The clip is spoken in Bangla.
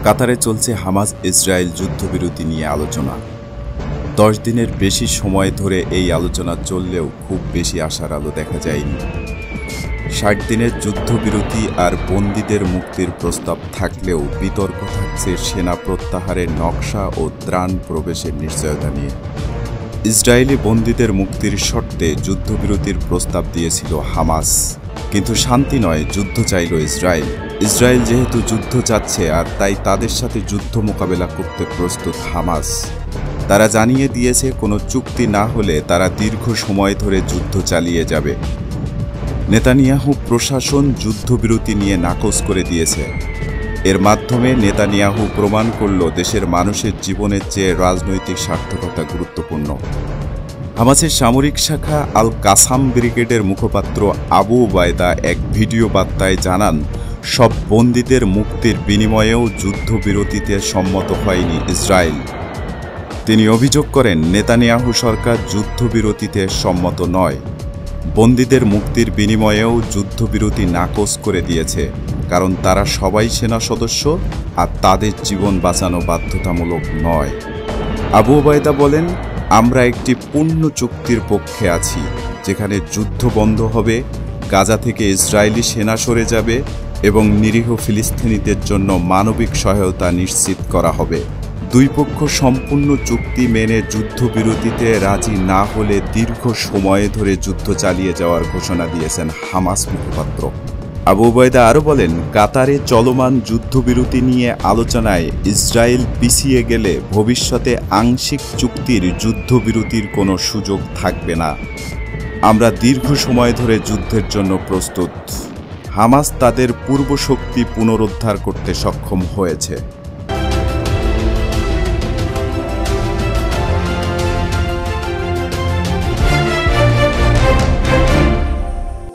কাতারে চলছে হামাস ইসরায়েল যুদ্ধবিরতি নিয়ে আলোচনা। 10 দিনের বেশি সময় ধরে এই আলোচনা চললেও খুব বেশি আশার আলো দেখা যায়নি। 60 দিনের যুদ্ধবিরতি আর বন্দীদের মুক্তির প্রস্তাব থাকলেও বিতর্ক থাকছে সেনা প্রত্যাহারের নকশা ও ত্রাণ প্রবেশের নিশ্চয়তা নিয়ে। ইসরায়েলি বন্দীদের মুক্তির শর্তে যুদ্ধবিরতির প্রস্তাব দিয়েছিল হামাস, কিন্তু শান্তি নয়, যুদ্ধ চাইল ইসরায়েল। ইসরায়েল যেহেতু যুদ্ধ চাচ্ছে আর তাই তাদের সাথে যুদ্ধ মোকাবেলা করতে প্রস্তুত হামাস। তারা জানিয়ে দিয়েছে কোনো চুক্তি না হলে তারা দীর্ঘ সময় ধরে যুদ্ধ চালিয়ে যাবে। নেতানিয়াহু প্রশাসন যুদ্ধবিরতি নিয়ে নাকচ করে দিয়েছে। এর মাধ্যমে নেতানিয়াহু প্রমাণ করল দেশের মানুষের জীবনের চেয়ে রাজনৈতিক সার্থকতা গুরুত্বপূর্ণ। হামাসের সামরিক শাখা আল কাসাম ব্রিগেডের মুখপাত্র আবু ওবায়দা এক ভিডিও বার্তায় জানান, সব বন্দীদের মুক্তির বিনিময়েও যুদ্ধবিরতিতে সম্মত হয়নি ইসরায়েল। তিনি অভিযোগ করেন, নেতানিয়াহু সরকার যুদ্ধবিরতিতে সম্মত নয়। বন্দীদের মুক্তির বিনিময়েও যুদ্ধবিরতি নাকচ করে দিয়েছে, কারণ তারা সবাই সেনা সদস্য আর তাদের জীবন বাঁচানো বাধ্যতামূলক নয়। আবু ওবায়দা বলেন, আমরা একটি পূর্ণ চুক্তির পক্ষে আছি, যেখানে যুদ্ধ বন্ধ হবে, গাজা থেকে ইসরায়েলি সেনা সরে যাবে এবং নিরীহ ফিলিস্তিনিদের জন্য মানবিক সহায়তা নিশ্চিত করা হবে। দুই পক্ষ সম্পূর্ণ চুক্তি মেনে যুদ্ধবিরতিতে রাজি না হলে দীর্ঘ সময় ধরে যুদ্ধ চালিয়ে যাওয়ার ঘোষণা দিয়েছেন হামাস মুখপাত্র। আবু ওবায়দা আরও বলেন, কাতারে চলমান যুদ্ধবিরতি নিয়ে আলোচনায় ইসরায়েল পিছিয়ে গেলে ভবিষ্যতে আংশিক চুক্তির যুদ্ধবিরতির কোনো সুযোগ থাকবে না। আমরা দীর্ঘ সময় ধরে যুদ্ধের জন্য প্রস্তুত। হামাস তাদের পূর্বশক্তি পুনরুদ্ধার করতে সক্ষম হয়েছে।